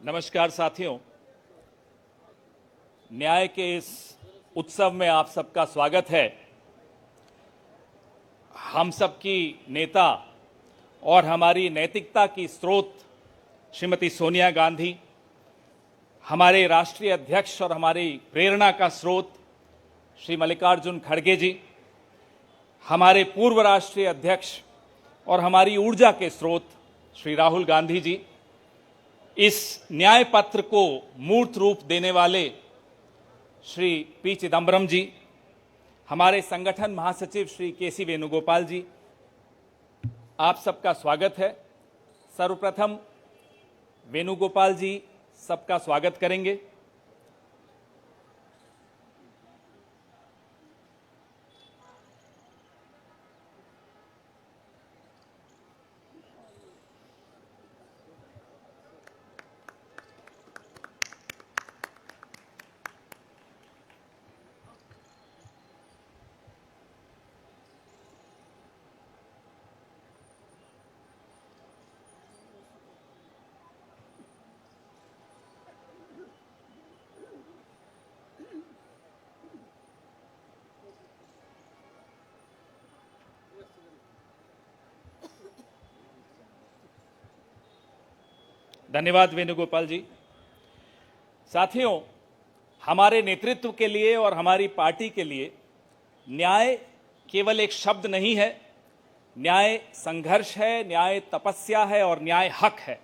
नमस्कार साथियों, न्याय के इस उत्सव में आप सबका स्वागत है। हम सबकी नेता और हमारी नैतिकता की स्रोत श्रीमती सोनिया गांधी, हमारे राष्ट्रीय अध्यक्ष और हमारी प्रेरणा का स्रोत श्री मल्लिकार्जुन खड़गे जी, हमारे पूर्व राष्ट्रीय अध्यक्ष और हमारी ऊर्जा के स्रोत श्री राहुल गांधी जी, इस न्याय पत्र को मूर्त रूप देने वाले श्री पी चिदम्बरम जी, हमारे संगठन महासचिव श्री केसी वेणुगोपाल जी, आप सबका स्वागत है। सर्वप्रथम वेणुगोपाल जी सबका स्वागत करेंगे। धन्यवाद वेणुगोपाल जी। साथियों, हमारे नेतृत्व के लिए और हमारी पार्टी के लिए न्याय केवल एक शब्द नहीं है। न्याय संघर्ष है, न्याय तपस्या है और न्याय हक है।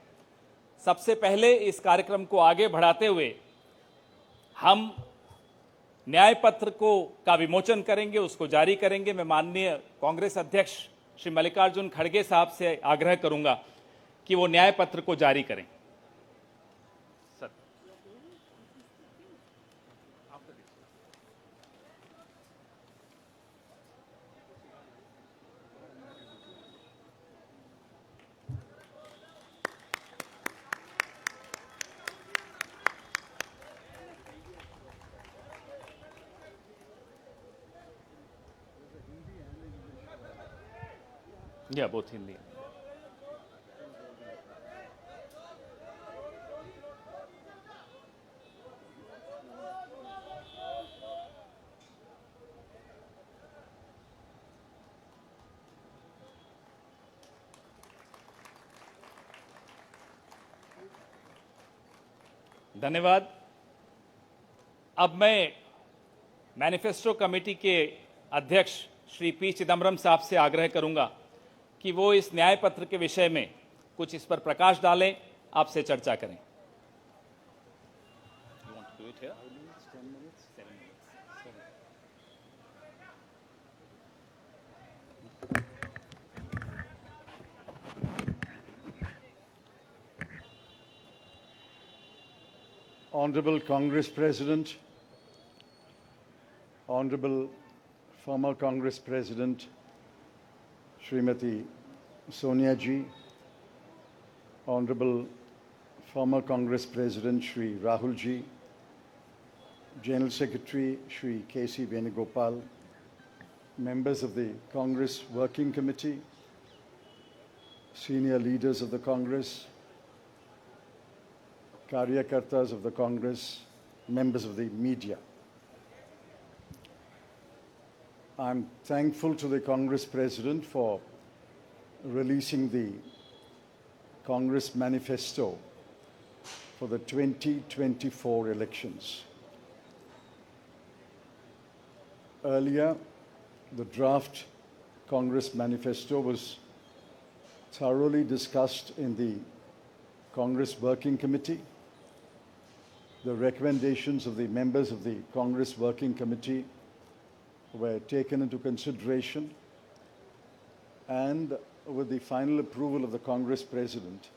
सबसे पहले इस कार्यक्रम को आगे बढ़ाते हुए हम न्याय पत्र का विमोचन करेंगे, उसको जारी करेंगे। मैं माननीय कांग्रेस अध्यक्ष श्री मल्लिकार्जुन खड़गे साहब से आग्रह करूंगा कि वो न्याय पत्र को जारी करें। या बोथ हिंदी। धन्यवाद। अब मैं मैनिफेस्टो कमेटी के अध्यक्ष श्री पी चिदम्बरम साहब से आग्रह करूंगा कि वो इस न्याय पत्र के विषय में कुछ इस पर प्रकाश डालें, आपसे चर्चा करें। Honorable Congress President, Honorable former Congress President Srimati Sonia Ji, Honorable former Congress President Shri Rahul Ji, General Secretary Shri K.C. Venugopal, members of the Congress Working Committee, senior leaders of the Congress, Karyakartas of the Congress, members of the media. I'm thankful to the Congress President for releasing the Congress Manifesto for the 2024 elections. Earlier, the draft Congress Manifesto was thoroughly discussed in the Congress Working Committee. The recommendations of the members of the Congress Working Committee were taken into consideration, and with the final approval of the Congress President,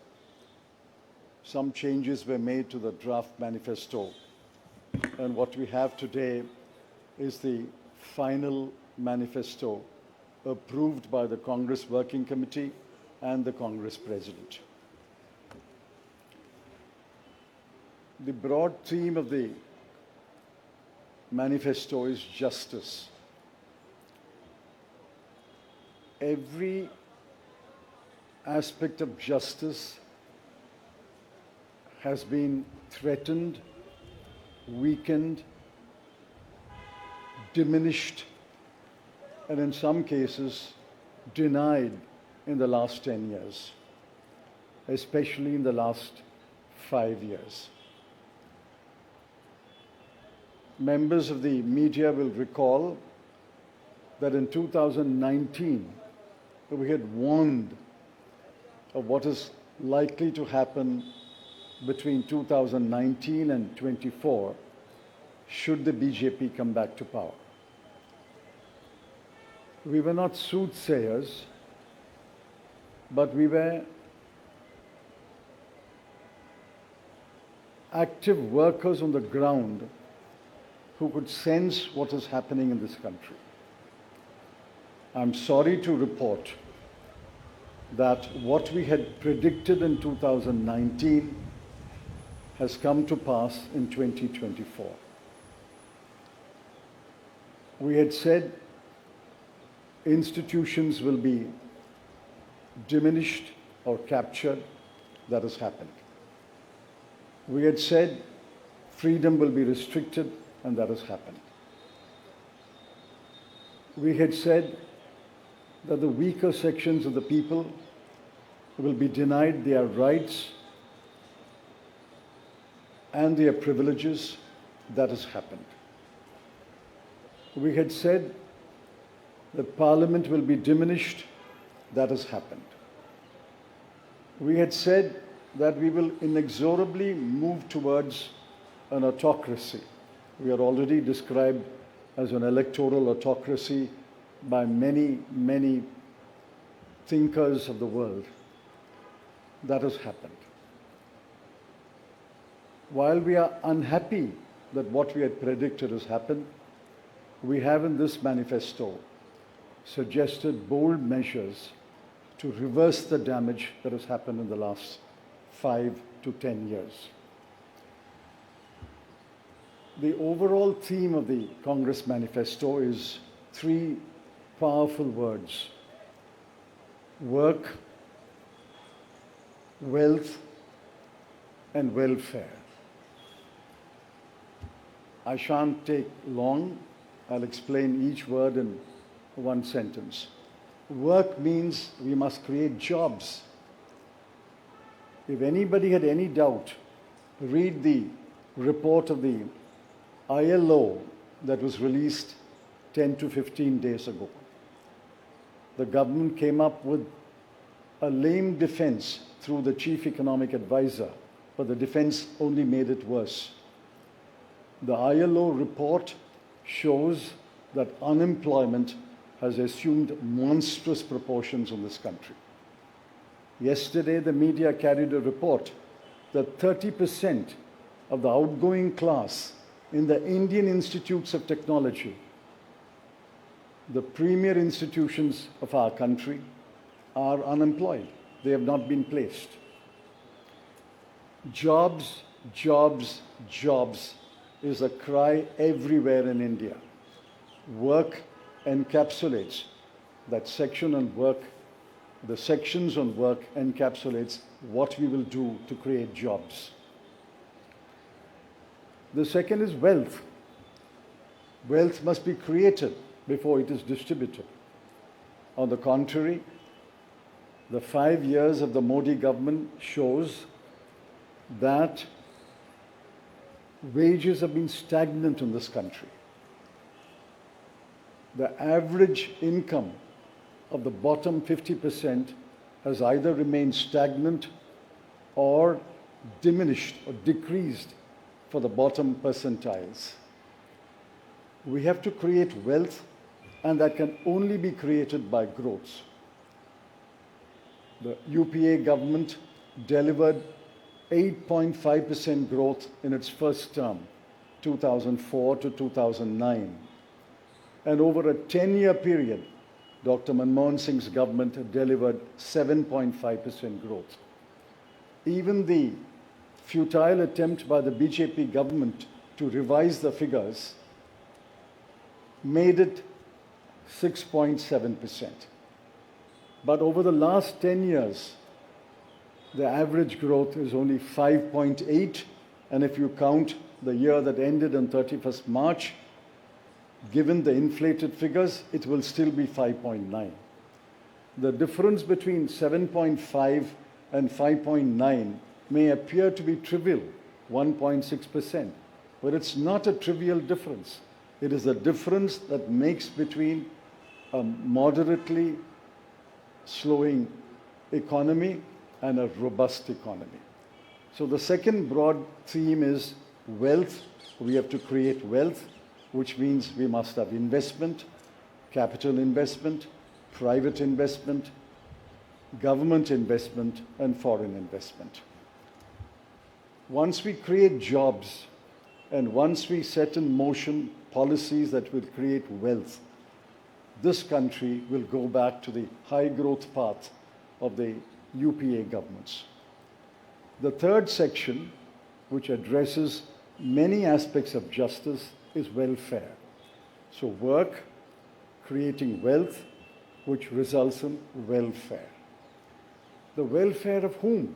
some changes were made to the draft manifesto. And what we have today is the final manifesto approved by the Congress Working Committee and the Congress President. The broad theme of the manifesto is justice. Every aspect of justice has been threatened, weakened, diminished, and in some cases denied in the last 10 years, especially in the last 5 years. Members of the media will recall that in 2019, we had warned of what is likely to happen between 2019 and 24 should the BJP come back to power. We were not soothsayers, but we were active workers on the ground who could sense what is happening in this country. I'm sorry to report that what we had predicted in 2019 has come to pass in 2024. We had said institutions will be diminished or captured. That has happened. We had said freedom will be restricted, and that has happened. We had said that the weaker sections of the people will be denied their rights and their privileges. That has happened. We had said that Parliament will be diminished. That has happened. We had said that we will inexorably move towards an autocracy. We are already described as an electoral autocracy by many, many thinkers of the world. That has happened. While we are unhappy that what we had predicted has happened, we have in this manifesto suggested bold measures to reverse the damage that has happened in the last 5 to 10 years. The overall theme of the Congress manifesto is 3 powerful words: work, wealth, and welfare. I shan't take long. I'll explain each word in one sentence. Work means we must create jobs. If anybody had any doubt, read the report of the ILO that was released 10 to 15 days ago. The government came up with a lame defense through the chief economic advisor, but the defense only made it worse. The ILO report shows that unemployment has assumed monstrous proportions in this country. Yesterday, the media carried a report that 30% of the outgoing class in the Indian Institutes of Technology, the premier institutions of our country, are unemployed. They have not been placed. Jobs, jobs, jobs is a cry everywhere in India. Work encapsulates that section on work. The sections on work encapsulates what we will do to create jobs. The second is wealth. Wealth must be created before it is distributed. On the contrary, the 5 years of the Modi government shows that wages have been stagnant in this country. The average income of the bottom 50% has either remained stagnant or diminished or decreased for the bottom percentiles. We have to create wealth, and that can only be created by growth. The UPA government delivered 8.5% growth in its first term, 2004 to 2009. And over a 10-year period, Dr. Manmohan Singh's government delivered 7.5% growth. Even the futile attempt by the BJP government to revise the figures made it 6.7%. But over the last 10 years, the average growth is only 5.8, and if you count the year that ended on 31st March, given the inflated figures, it will still be 5.9. The difference between 7.5 and 5.9 may appear to be trivial, 1.6%, but it's not a trivial difference. It is a difference that makes between a moderately slowing economy and a robust economy. So the second broad theme is wealth. We have to create wealth, which means we must have investment, capital investment, private investment, government investment, and foreign investment. Once we create jobs and once we set in motion policies that will create wealth, this country will go back to the high growth path of the UPA governments. The third section, which addresses many aspects of justice, is welfare. So work, creating wealth, which results in welfare. The welfare of whom?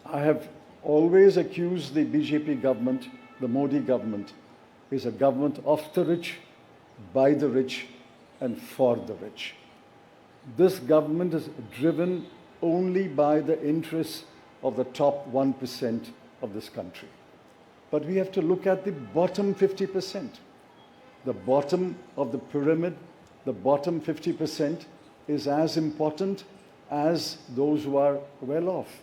I have always accused the BJP government, the Modi government, is a government of the rich, by the rich, and for the rich. This government is driven only by the interests of the top 1% of this country. But we have to look at the bottom 50%. The bottom of the pyramid, the bottom 50% is as important as those who are well off.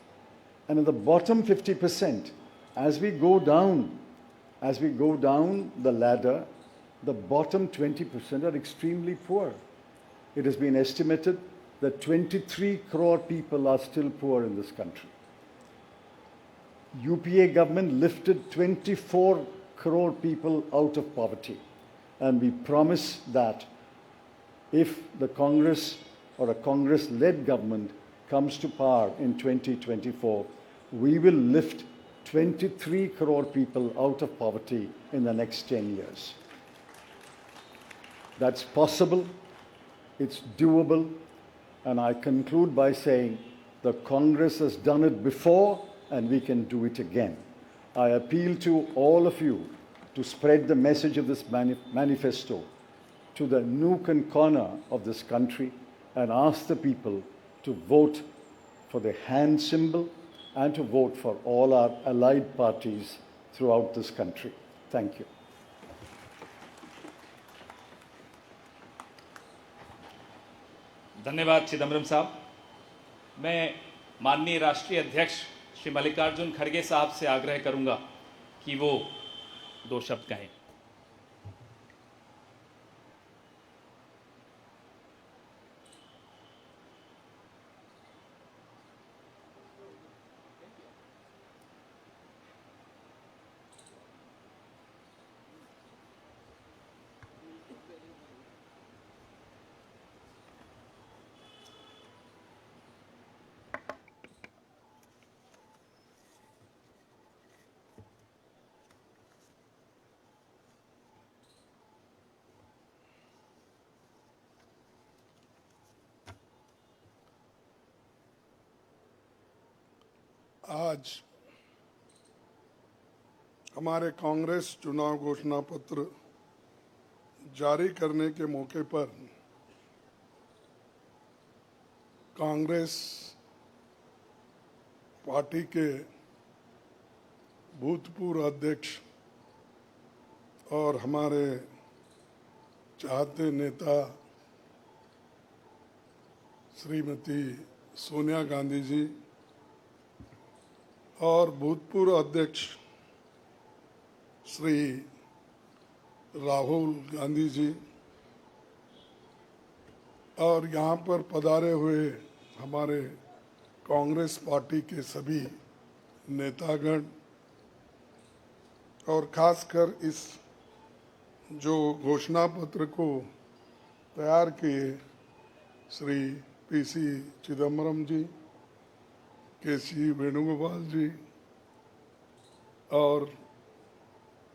And in the bottom 50%, as we go down the ladder, the bottom 20% are extremely poor. It has been estimated that 23 crore people are still poor in this country. UPA government lifted 24 crore people out of poverty. And we promise that if the Congress or a Congress-led government comes to power in 2024, we will lift 23 crore people out of poverty in the next 10 years. That's possible, it's doable, and I conclude by saying the Congress has done it before and we can do it again. I appeal to all of you to spread the message of this manifesto to the nook and corner of this country and ask the people to vote for the hand symbol and to vote for all our allied parties throughout this country. Thank you. धन्यवाद चिदम्बरम साहब। मैं माननीय राष्ट्रीय अध्यक्ष श्री मल्लिकार्जुन खड़गे साहब से आग्रह करूंगा कि वो दो शब्द कहें। आज हमारे कांग्रेस चुनाव घोषणा पत्र जारी करने के मौके पर कांग्रेस पार्टी के भूतपूर्व अध्यक्ष और हमारे चाहते नेता श्रीमती सोनिया गांधी जी और भूतपूर्व अध्यक्ष श्री राहुल गांधी जी और यहाँ पर पधारे हुए हमारे कांग्रेस पार्टी के सभी नेतागण और खासकर इस जो घोषणा पत्र को तैयार किए श्री पीसी चिदम्बरम जी, केसी वेणुगोपाल जी और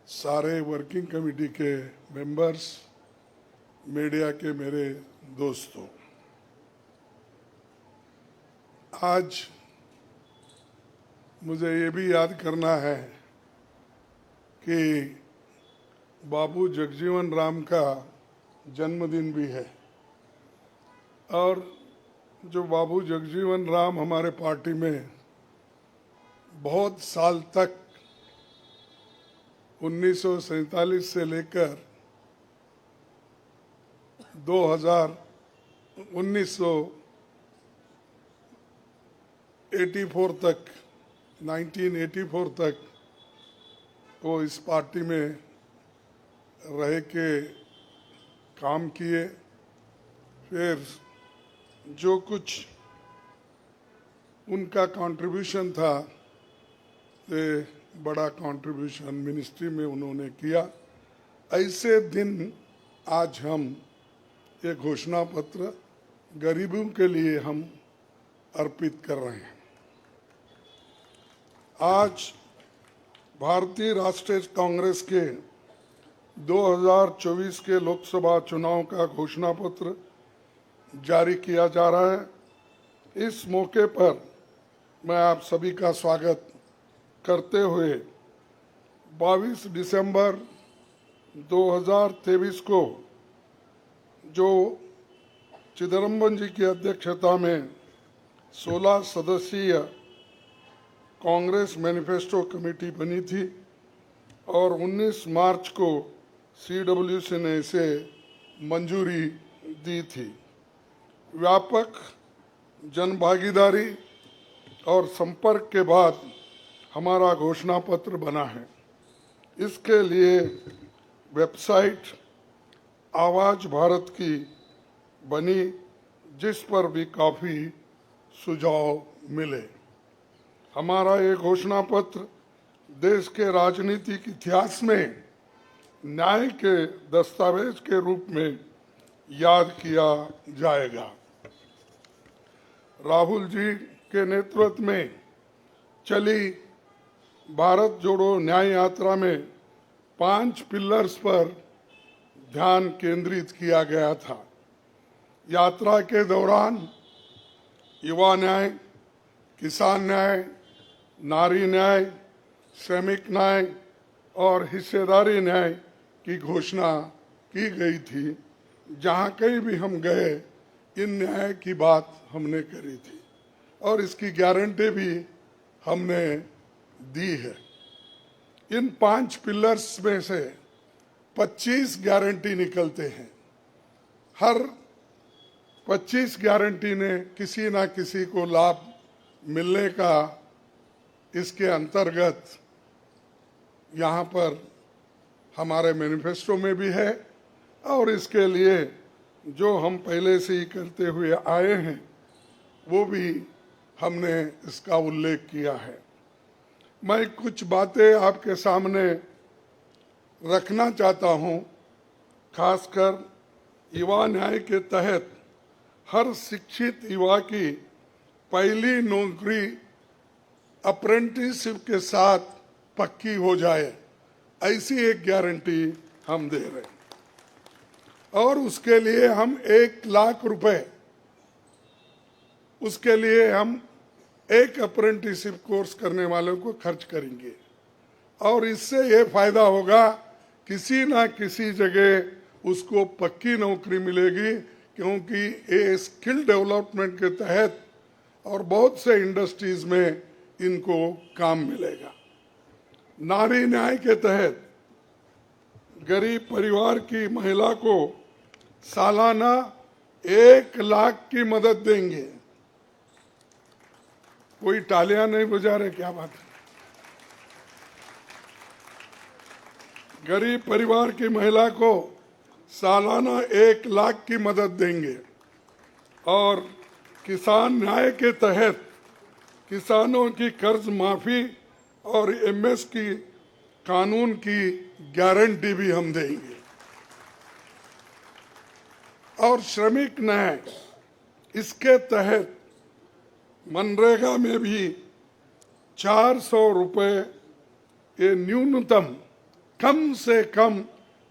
सारे वर्किंग कमेटी के मेंबर्स, मीडिया के मेरे दोस्तों, आज मुझे ये भी याद करना है कि बाबू जगजीवन राम का जन्मदिन भी है। और जो बाबू जगजीवन राम हमारे पार्टी में बहुत साल तक 1947 से लेकर 1984 तक 1984 तक वो इस पार्टी में रह के काम किए। फिर जो कुछ उनका कंट्रीब्यूशन था, ये बड़ा कंट्रीब्यूशन मिनिस्ट्री में उन्होंने किया। ऐसे दिन आज हम ये घोषणा पत्र गरीबों के लिए हम अर्पित कर रहे हैं। आज भारतीय राष्ट्रीय कांग्रेस के 2024 के लोकसभा चुनाव का घोषणा पत्र जारी किया जा रहा है। इस मौके पर मैं आप सभी का स्वागत करते हुए 22 दिसंबर 2023 को जो चिदम्बरम जी की अध्यक्षता में 16 सदस्यीय कांग्रेस मैनिफेस्टो कमेटी बनी थी और 19 मार्च को CWC ने इसे मंजूरी दी थी। व्यापक जनभागीदारी और संपर्क के बाद हमारा घोषणा पत्र बना है। इसके लिए वेबसाइट आवाज भारत की बनी, जिस पर भी काफ़ी सुझाव मिले। हमारा ये घोषणा पत्र देश के राजनीतिक इतिहास में न्याय के दस्तावेज के रूप में याद किया जाएगा। राहुल जी के नेतृत्व में चली भारत जोड़ो न्याय यात्रा में 5 पिलर्स पर ध्यान केंद्रित किया गया था। यात्रा के दौरान युवा न्याय, किसान न्याय, नारी न्याय, श्रमिक न्याय और हिस्सेदारी न्याय की घोषणा की गई थी। जहाँ कहीं भी हम गए इन न्याय की बात हमने करी थी और इसकी गारंटी भी हमने दी है। इन 5 पिलर्स में से 25 गारंटी निकलते हैं। हर 25 गारंटी ने किसी ना किसी को लाभ मिलने का इसके अंतर्गत यहाँ पर हमारे मैनिफेस्टो में भी है और इसके लिए जो हम पहले से ही करते हुए आए हैं वो भी हमने इसका उल्लेख किया है। मैं कुछ बातें आपके सामने रखना चाहता हूँ। खासकर युवा न्याय के तहत हर शिक्षित युवा की पहली नौकरी अप्रेंटिसशिप के साथ पक्की हो जाए, ऐसी एक गारंटी हम दे रहे हैं। और उसके लिए हम 1 लाख रुपए, उसके लिए हम एक अप्रेंटिसशिप कोर्स करने वालों को खर्च करेंगे और इससे ये फायदा होगा, किसी ना किसी जगह उसको पक्की नौकरी मिलेगी, क्योंकि ये स्किल डेवलपमेंट के तहत और बहुत से इंडस्ट्रीज में इनको काम मिलेगा। नारी न्याय के तहत गरीब परिवार की महिला को सालाना 1 लाख की मदद देंगे। कोई तालियां नहीं बजा रहे, क्या बात है। गरीब परिवार की महिला को सालाना 1 लाख की मदद देंगे और किसान न्याय के तहत किसानों की कर्ज माफी और MS की कानून की गारंटी भी हम देंगे। और श्रमिक न्याय, इसके तहत मनरेगा में भी 400 रुपए, ये न्यूनतम कम से कम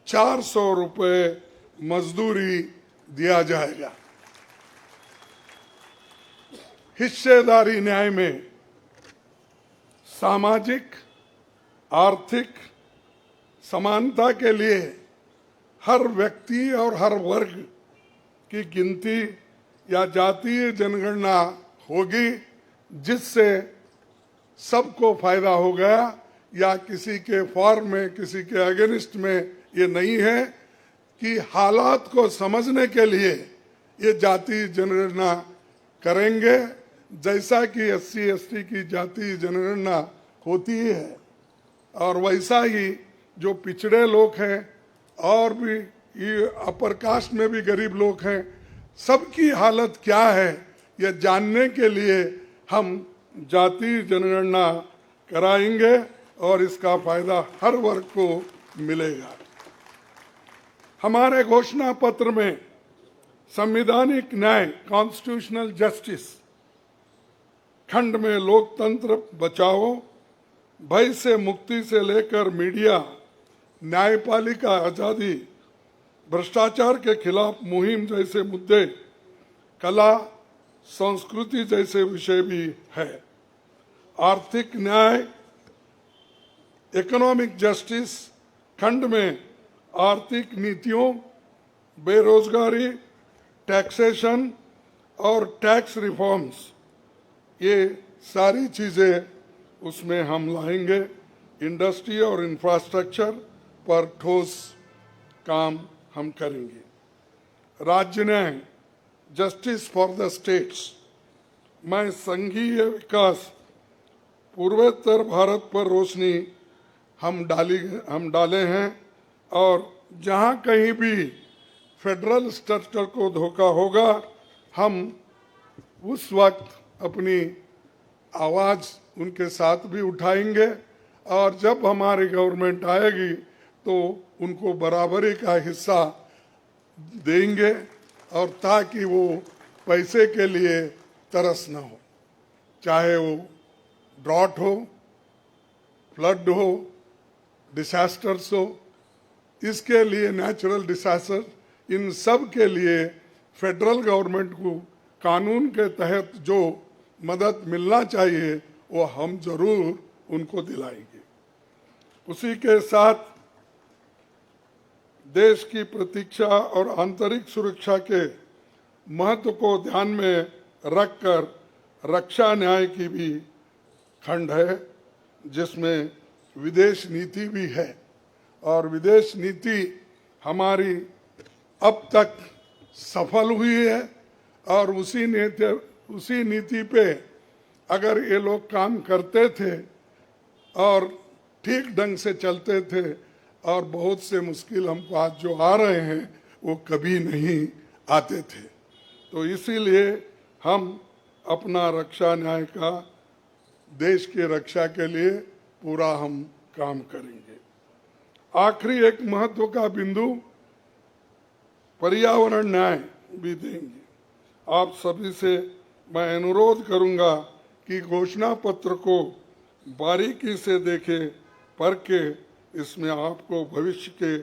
400 रुपए मजदूरी दिया जाएगा। हिस्सेदारी न्याय में सामाजिक आर्थिक समानता के लिए हर व्यक्ति और हर वर्ग की गिनती या जातीय जनगणना होगी, जिससे सबको फायदा हो गया, या किसी के फॉर में किसी के अगेंस्ट में ये नहीं है कि हालात को समझने के लिए ये जातीय जनगणना करेंगे, जैसा कि SC/ST की जातीय जनगणना होती है। और वैसा ही जो पिछड़े लोग हैं और भी ये अपर कास्ट में भी गरीब लोग हैं, सबकी हालत क्या है ये जानने के लिए हम जातीय जनगणना कराएंगे और इसका फायदा हर वर्ग को मिलेगा। हमारे घोषणा पत्र में संवैधानिक न्याय कॉन्स्टिट्यूशनल जस्टिस खंड में लोकतंत्र बचाओ, भय से मुक्ति से लेकर मीडिया, न्यायपालिका आजादी, भ्रष्टाचार के खिलाफ मुहिम जैसे मुद्दे, कला संस्कृति जैसे विषय भी है। आर्थिक न्याय इकोनॉमिक जस्टिस खंड में आर्थिक नीतियों, बेरोजगारी, टैक्सेशन और टैक्स रिफॉर्म्स, ये सारी चीज़ें उसमें हम लाएंगे। इंडस्ट्री और इंफ्रास्ट्रक्चर पर ठोस काम हम करेंगे। राज्य न्याय जस्टिस फॉर द स्टेट्स में संघीय विकास पूर्वोत्तर भारत पर रोशनी हम डाले हैं, और जहां कहीं भी फेडरल स्ट्रक्चर को धोखा होगा, हम उस वक्त अपनी आवाज़ उनके साथ भी उठाएंगे, और जब हमारी गवर्नमेंट आएगी तो उनको बराबरी का हिस्सा देंगे, और ताकि वो पैसे के लिए तरस न हो, चाहे वो ड्रॉट हो, फ्लड हो, डिसास्टर्स हो, इसके लिए नेचुरल डिसास्टर, इन सब के लिए फेडरल गवर्नमेंट को कानून के तहत जो मदद मिलना चाहिए वो हम जरूर उनको दिलाएंगे। उसी के साथ देश की प्रतीक्षा और आंतरिक सुरक्षा के महत्व को ध्यान में रखकर रक्षा न्याय की भी खंड है, जिसमें विदेश नीति भी है। और विदेश नीति हमारी अब तक सफल हुई है, और उसी नीति पे अगर ये लोग काम करते थे और ठीक ढंग से चलते थे, और बहुत से मुश्किल हमको आज जो आ रहे हैं वो कभी नहीं आते थे। तो इसीलिए हम अपना रक्षा न्याय का देश की रक्षा के लिए पूरा हम काम करेंगे। आखिरी एक महत्व का बिंदु पर्यावरण न्याय भी देंगे। आप सभी से मैं अनुरोध करूंगा कि घोषणा पत्र को बारीकी से देखें, परखे, इसमें आपको भविष्य के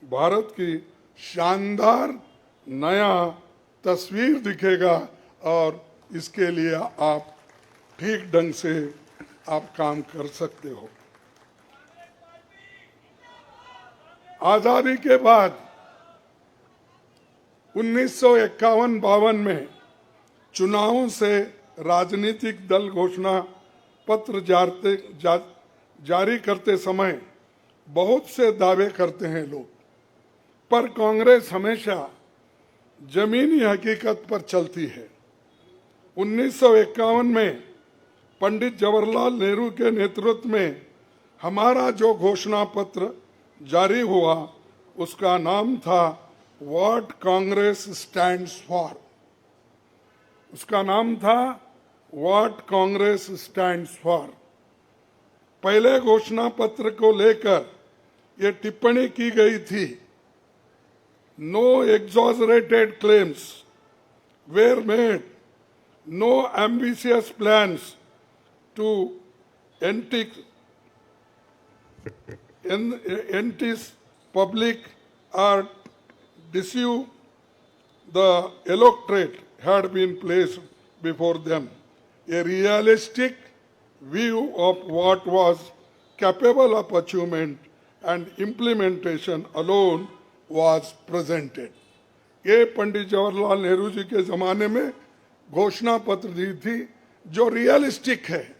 भारत की शानदार नया तस्वीर दिखेगा, और इसके लिए आप ठीक ढंग से आप काम कर सकते हो। आजादी के बाद 1951-52 में चुनावों से राजनीतिक दल घोषणा पत्र जारी करते समय बहुत से दावे करते हैं लोग, पर कांग्रेस हमेशा जमीनी हकीकत पर चलती है। 1951 में पंडित जवाहरलाल नेहरू के नेतृत्व में हमारा जो घोषणा पत्र जारी हुआ, उसका नाम था व्हाट कांग्रेस स्टैंड्स फॉर। उसका नाम था व्हाट कांग्रेस स्टैंड्स फॉर। पहले घोषणा पत्र को लेकर ये टिप्पणी की गई थी, no exaggerated claims were made, no ambitious plans to entice public or deceive the electorate had been placed before them. A realistic, view of what was capable of achievement and implementation alone was presented. ये पंडित जवाहरलाल नेहरू जी के ज़माने में घोषणा पत्र दी थी जो realistic है,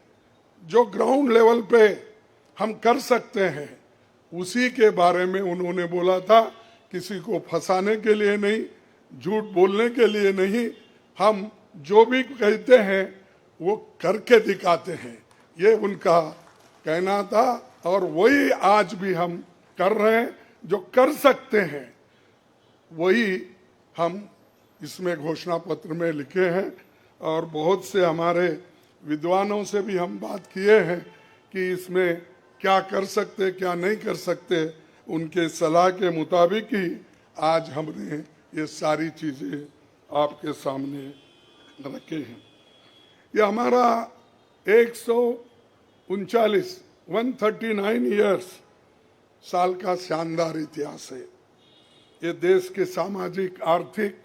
जो ग्राउंड लेवल पे हम कर सकते हैं, उसी के बारे में उन्होंने बोला था। किसी को फंसाने के लिए नहीं, झूठ बोलने के लिए नहीं, हम जो भी कहते हैं वो करके दिखाते हैं, ये उनका कहना था। और वही आज भी हम कर रहे हैं, जो कर सकते हैं वही हम इसमें घोषणा पत्र में लिखे हैं। और बहुत से हमारे विद्वानों से भी हम बात किए हैं कि इसमें क्या कर सकते क्या नहीं कर सकते, उनके सलाह के मुताबिक ही आज हमने ये सारी चीज़ें आपके सामने रखे हैं। ये हमारा 139 ईयर्स साल का शानदार इतिहास है। ये देश के सामाजिक आर्थिक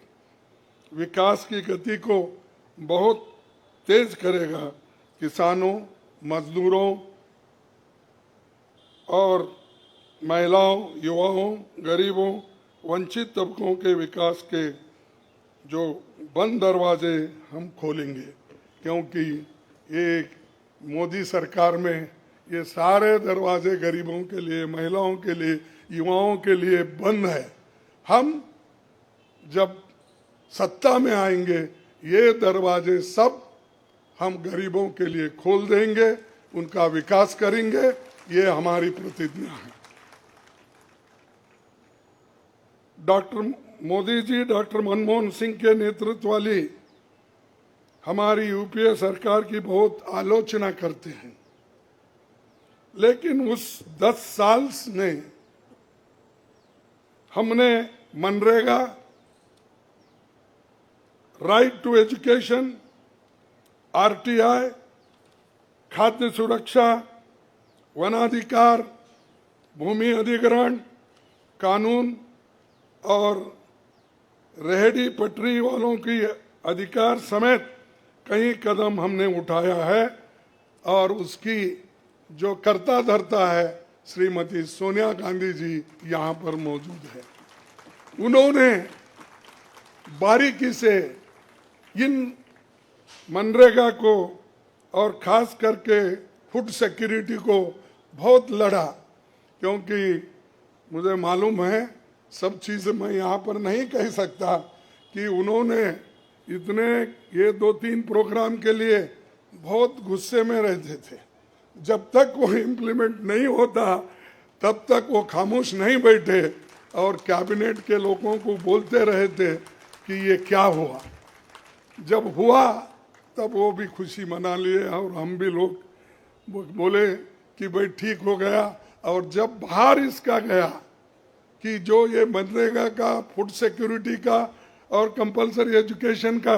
विकास की गति को बहुत तेज करेगा। किसानों, मजदूरों और महिलाओं, युवाओं, गरीबों, वंचित तबकों के विकास के जो बंद दरवाजे हम खोलेंगे, क्योंकि ये मोदी सरकार में ये सारे दरवाजे गरीबों के लिए, महिलाओं के लिए, युवाओं के लिए बंद है। हम जब सत्ता में आएंगे ये दरवाजे सब हम गरीबों के लिए खोल देंगे, उनका विकास करेंगे, ये हमारी प्रतिज्ञा है। डॉक्टर मोदी जी, डॉक्टर मनमोहन सिंह के नेतृत्व वाली हमारी यूपीए सरकार की बहुत आलोचना करते हैं, लेकिन उस 10 साल में हमने MNREGA, right to education, RTI, खाद्य सुरक्षा, वनाधिकार, भूमि अधिग्रहण कानून और रेहड़ी पटरी वालों की अधिकार समेत कई कदम हमने उठाया है। और उसकी जो कर्ता धर्ता है श्रीमती सोनिया गांधी जी यहाँ पर मौजूद है। उन्होंने बारीकी से इन मनरेगा को और खास करके फूड सिक्योरिटी को बहुत लड़ा, क्योंकि मुझे मालूम है, सब चीज़ें मैं यहाँ पर नहीं कह सकता, कि उन्होंने इतने ये 2-3 प्रोग्राम के लिए बहुत गुस्से में रहते थे। जब तक वो इम्प्लीमेंट नहीं होता तब तक वो खामोश नहीं बैठे और कैबिनेट के लोगों को बोलते रहे थे कि ये क्या हुआ। जब हुआ तब वो भी खुशी मना लिए और हम भी लोग बोले कि भाई ठीक हो गया। और जब बाहर इसका गया कि जो ये मनरेगा का, फूड सिक्योरिटी का और कंपलसरी एजुकेशन का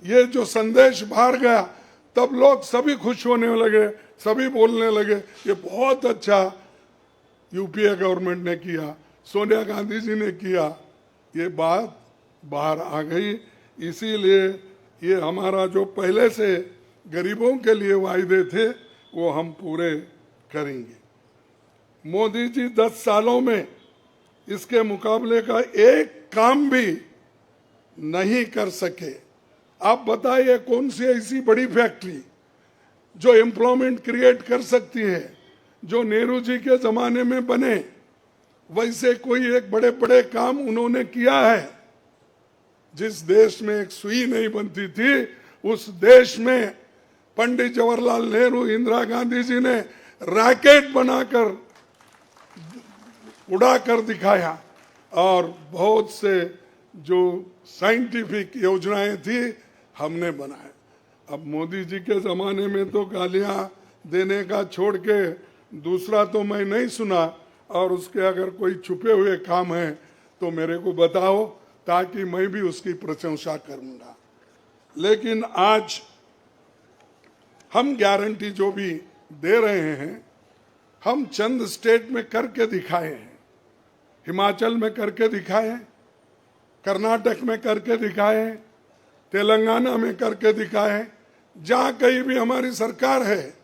ये जो संदेश बाहर गया, तब लोग सभी खुश होने लगे, सभी बोलने लगे ये बहुत अच्छा यूपीए गवर्नमेंट ने किया, सोनिया गांधी जी ने किया। ये बात बाहर आ गई। इसीलिए ये हमारा जो पहले से गरीबों के लिए वायदे थे वो हम पूरे करेंगे। मोदी जी 10 सालों में इसके मुकाबले का एक काम भी नहीं कर सके। आप बताइए कौन सी ऐसी बड़ी फैक्ट्री जो एम्प्लॉयमेंट क्रिएट कर सकती है, जो नेहरू जी के जमाने में बने वैसे कोई एक बड़े बड़े काम उन्होंने किया है। जिस देश में एक सुई नहीं बनती थी उस देश में पंडित जवाहरलाल नेहरू, इंदिरा गांधी जी ने रॉकेट बनाकर उड़ाकर दिखाया। और बहुत से जो साइंटिफिक योजनाएं थी हमने बनाए। अब मोदी जी के ज़माने में तो गालियां देने का छोड़ के दूसरा तो मैं नहीं सुना। और उसके अगर कोई छुपे हुए काम है तो मेरे को बताओ, ताकि मैं भी उसकी प्रशंसा करूंगा। लेकिन आज हम गारंटी जो भी दे रहे हैं, हम चंद स्टेट में करके दिखाए हैं। हिमाचल में करके दिखाए, कर्नाटक में करके दिखाए, तेलंगाना में करके दिखाए। जहाँ कहीं भी हमारी सरकार है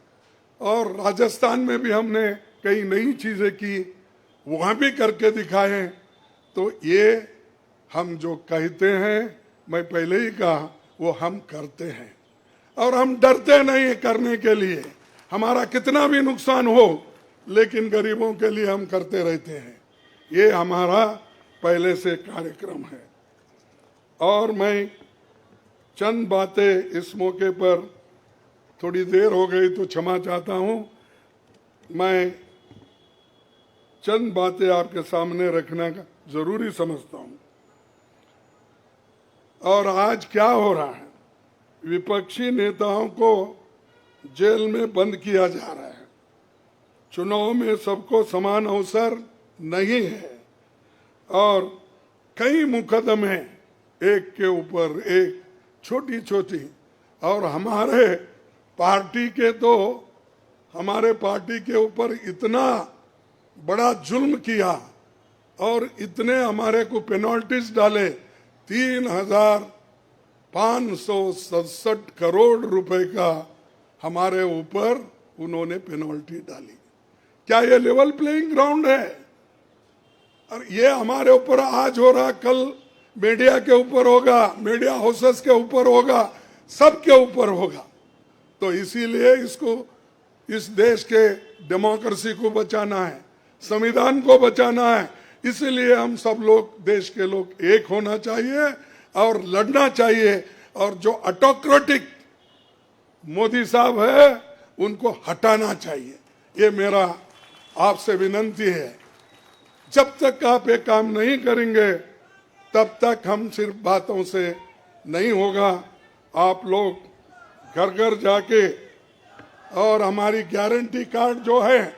और राजस्थान में भी हमने कई नई चीजें की, वहां भी करके दिखाए। तो ये हम जो कहते हैं, मैं पहले ही कहा, वो हम करते हैं और हम डरते नहीं करने के लिए। हमारा कितना भी नुकसान हो, लेकिन गरीबों के लिए हम करते रहते हैं। ये हमारा पहले से कार्यक्रम है। और मैं चंद बातें इस मौके पर, थोड़ी देर हो गई तो क्षमा चाहता हूं, मैं चंद बातें आपके सामने रखना जरूरी समझता हूं। और आज क्या हो रहा है, विपक्षी नेताओं को जेल में बंद किया जा रहा है। चुनाव में सबको समान अवसर नहीं है और कई मुकदमे एक के ऊपर एक, छोटी छोटी, और हमारे पार्टी के ऊपर इतना बड़ा जुल्म किया और इतने हमारे को पेनल्टीज डाले। 3,567 करोड़ रुपए का हमारे ऊपर उन्होंने पेनल्टी डाली। क्या ये लेवल प्लेइंग ग्राउंड है? और ये हमारे ऊपर आज हो रहा, कल मीडिया के ऊपर होगा, मीडिया हाउसेस के ऊपर होगा, सबके ऊपर होगा। तो इसीलिए इसको, इस देश के डेमोक्रेसी को बचाना है, संविधान को बचाना है। इसलिए हम सब लोग, देश के लोग एक होना चाहिए और लड़ना चाहिए। और जो ऑटोक्रेटिक मोदी साहब है, उनको हटाना चाहिए। ये मेरा आपसे विनती है। जब तक आप ये काम नहीं करेंगे, तब तक हम सिर्फ बातों से नहीं होगा। आप लोग घर घर जाके, और हमारी गारंटी कार्ड जो है,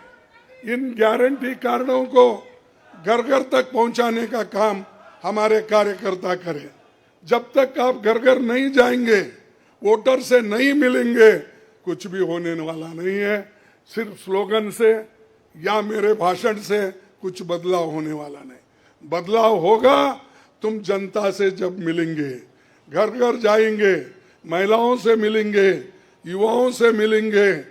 इन गारंटी कार्डों को घर घर तक पहुंचाने का काम हमारे कार्यकर्ता करें। जब तक आप घर घर नहीं जाएंगे, वोटर से नहीं मिलेंगे, कुछ भी होने वाला नहीं है। सिर्फ स्लोगन से या मेरे भाषण से कुछ बदलाव होने वाला नहीं। बदलाव होगा तुम जनता से जब मिलेंगे, घर घर जाएंगे, महिलाओं से मिलेंगे, युवाओं से मिलेंगे,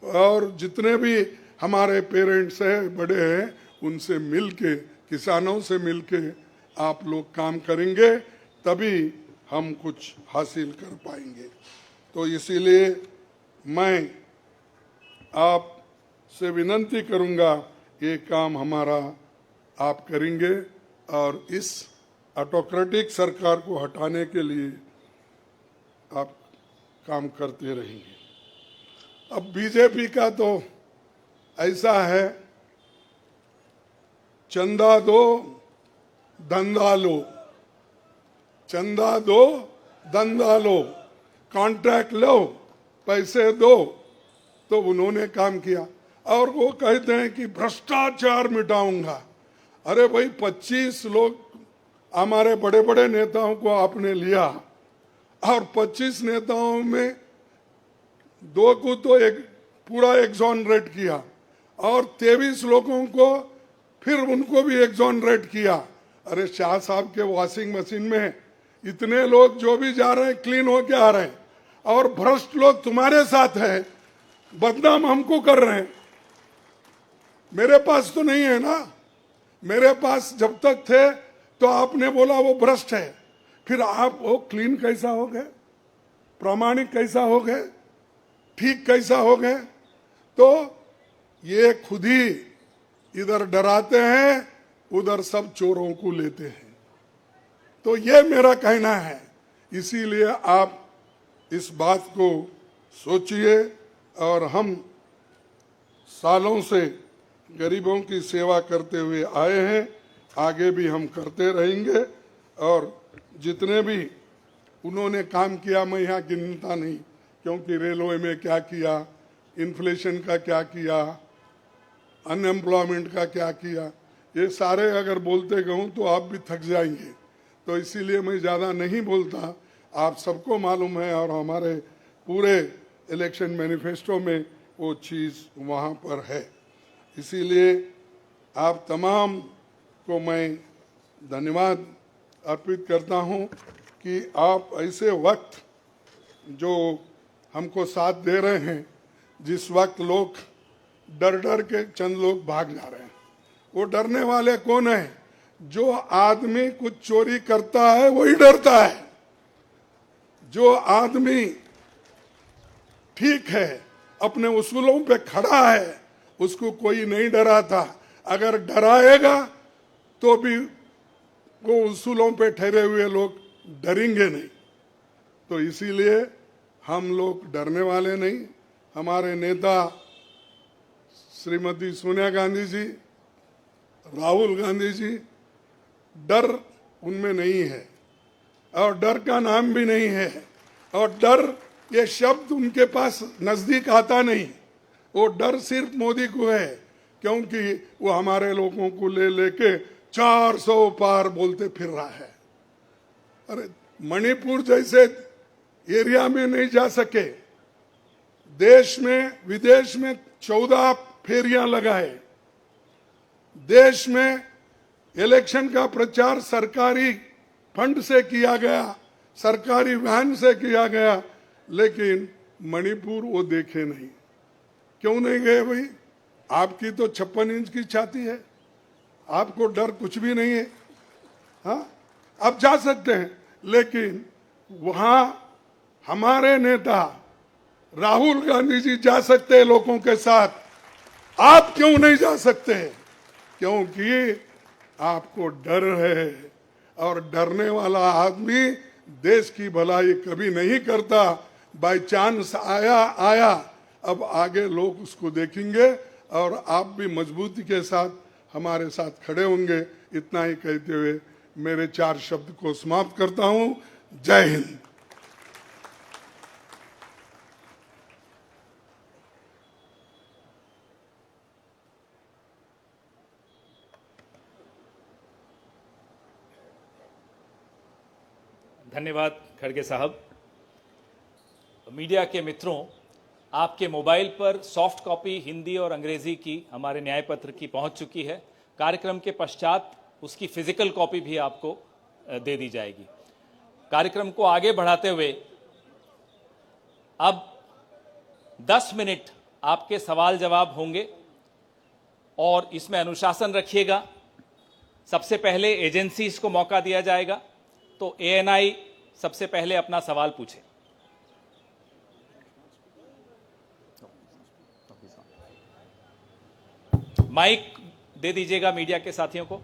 और जितने भी हमारे पेरेंट्स हैं, बड़े हैं, उनसे मिलके, किसानों से मिलके आप लोग काम करेंगे, तभी हम कुछ हासिल कर पाएंगे। तो इसीलिए मैं आपसे विनती करूंगा, ये काम हमारा आप करेंगे और इस ऑटोक्रेटिक सरकार को हटाने के लिए आप काम करते रहेंगे। अब बीजेपी का तो ऐसा है, चंदा दो धंधा लो, चंदा दो धंधा लो, कॉन्ट्रैक्ट लो, पैसे दो। तो उन्होंने काम किया और वो कहते हैं कि भ्रष्टाचार मिटाऊंगा। अरे भाई, 25 लोग हमारे बड़े बड़े नेताओं को आपने लिया और 25 नेताओं में 2 को तो एक पूरा एक्सोनरेट किया और 23 लोगों को फिर उनको भी एक्सोनरेट किया। अरे शाह साहब के वॉशिंग मशीन में इतने लोग जो भी जा रहे हैं क्लीन होके आ रहे हैं, और भ्रष्ट लोग तुम्हारे साथ है, बदनाम हमको कर रहे हैं। मेरे पास तो नहीं है ना, मेरे पास जब तक थे तो आपने बोला वो भ्रष्ट है, फिर आप वो क्लीन कैसा हो गए, प्रामाणिक कैसा हो गए, ठीक कैसा हो गए? तो ये खुद ही इधर डराते हैं, उधर सब चोरों को लेते हैं। तो ये मेरा कहना है। इसीलिए आप इस बात को सोचिए, और हम सालों से गरीबों की सेवा करते हुए आए हैं, आगे भी हम करते रहेंगे। और जितने भी उन्होंने काम किया, मैं यहाँ गिनता नहीं, क्योंकि रेलवे में क्या किया, इन्फ्लेशन का क्या किया, अनएम्प्लॉयमेंट का क्या किया, ये सारे अगर बोलते कहूँ तो आप भी थक जाएंगे। तो इसीलिए मैं ज़्यादा नहीं बोलता, आप सबको मालूम है, और हमारे पूरे इलेक्शन मैनिफेस्टो में वो चीज़ वहाँ पर है। इसीलिए आप तमाम को मैं धन्यवाद अर्पित करता हूँ कि आप ऐसे वक्त जो हमको साथ दे रहे हैं, जिस वक्त लोग डर डर के चंद लोग भाग जा रहे हैं। वो डरने वाले कौन है? जो आदमी कुछ चोरी करता है वही डरता है। जो आदमी ठीक है, अपने उसूलों पे खड़ा है, उसको कोई नहीं डराता। अगर डराएगा तो भी वो उसूलों पे ठहरे हुए लोग डरेंगे नहीं। तो इसीलिए हम लोग डरने वाले नहीं। हमारे नेता श्रीमती सोनिया गांधी जी, राहुल गांधी जी, डर उनमें नहीं है और डर का नाम भी नहीं है। और डर ये शब्द उनके पास नजदीक आता नहीं। वो डर सिर्फ मोदी को है, क्योंकि वो हमारे लोगों को ले लेके 400 पार बोलते फिर रहा है। अरे मणिपुर जैसे एरिया में नहीं जा सके, देश में विदेश में 14 फेरियां लगाए, देश में इलेक्शन का प्रचार सरकारी फंड से किया गया, सरकारी वैन से किया गया, लेकिन मणिपुर वो देखे नहीं। क्यों नहीं गए भाई? आपकी तो 56 इंच की छाती है, आपको डर कुछ भी नहीं है। हाँ, आप जा सकते हैं, लेकिन वहां हमारे नेता राहुल गांधी जी जा सकते हैं लोगों के साथ। आप क्यों नहीं जा सकते? क्योंकि आपको डर है, और डरने वाला आदमी देश की भलाई कभी नहीं करता। बाय चांस आया, अब आगे लोग उसको देखेंगे और आप भी मजबूती के साथ हमारे साथ खड़े होंगे। इतना ही कहते हुए मेरे 4 शब्द को समाप्त करता हूं। जय हिंद। धन्यवाद खड़गे साहब। मीडिया के मित्रों, आपके मोबाइल पर सॉफ्ट कॉपी हिंदी और अंग्रेजी की हमारे न्याय पत्र की पहुंच चुकी है। कार्यक्रम के पश्चात उसकी फिजिकल कॉपी भी आपको दे दी जाएगी। कार्यक्रम को आगे बढ़ाते हुए अब 10 मिनट आपके सवाल जवाब होंगे और इसमें अनुशासन रखिएगा। सबसे पहले एजेंसीज को मौका दिया जाएगा, तो एएनआई सबसे पहले अपना सवाल पूछे। माइक दे दीजिएगा मीडिया के साथियों को।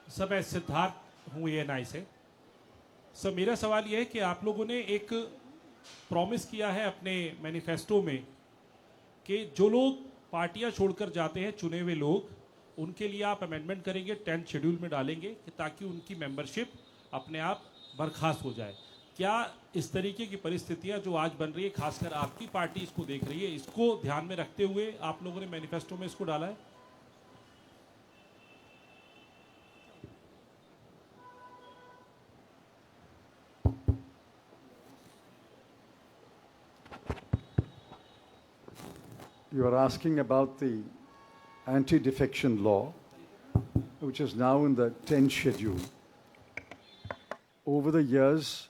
सर मैं सिद्धार्थ हूँ एएनआई से। सर मेरा सवाल यह है कि आप लोगों ने एक प्रॉमिस किया है अपने मैनिफेस्टो में कि जो लोग पार्टियां छोड़कर जाते हैं, चुने हुए लोग, उनके लिए आप अमेंडमेंट करेंगे, 10th शेड्यूल में डालेंगे कि ताकि उनकी मेंबरशिप अपने आप बर्खास्त हो जाए। क्या इस तरीके की परिस्थितियां जो आज बन रही है, खासकर आपकी पार्टी इसको देख रही है, इसको ध्यान में रखते हुए आप लोगों ने मैनिफेस्टो में इसको डाला है? You are asking about the anti-defection law, which is now in the 10th schedule. Over the years,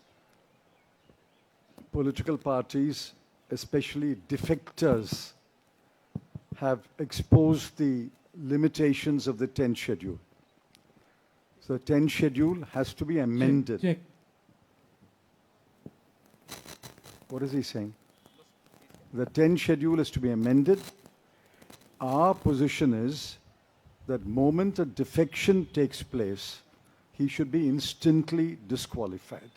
political parties, especially defectors, have exposed the limitations of the 10th schedule. So the 10th schedule has to be amended. Check. What is he saying? The 10th schedule is to be amended. Our position is that moment a defection takes place, he should be instantly disqualified.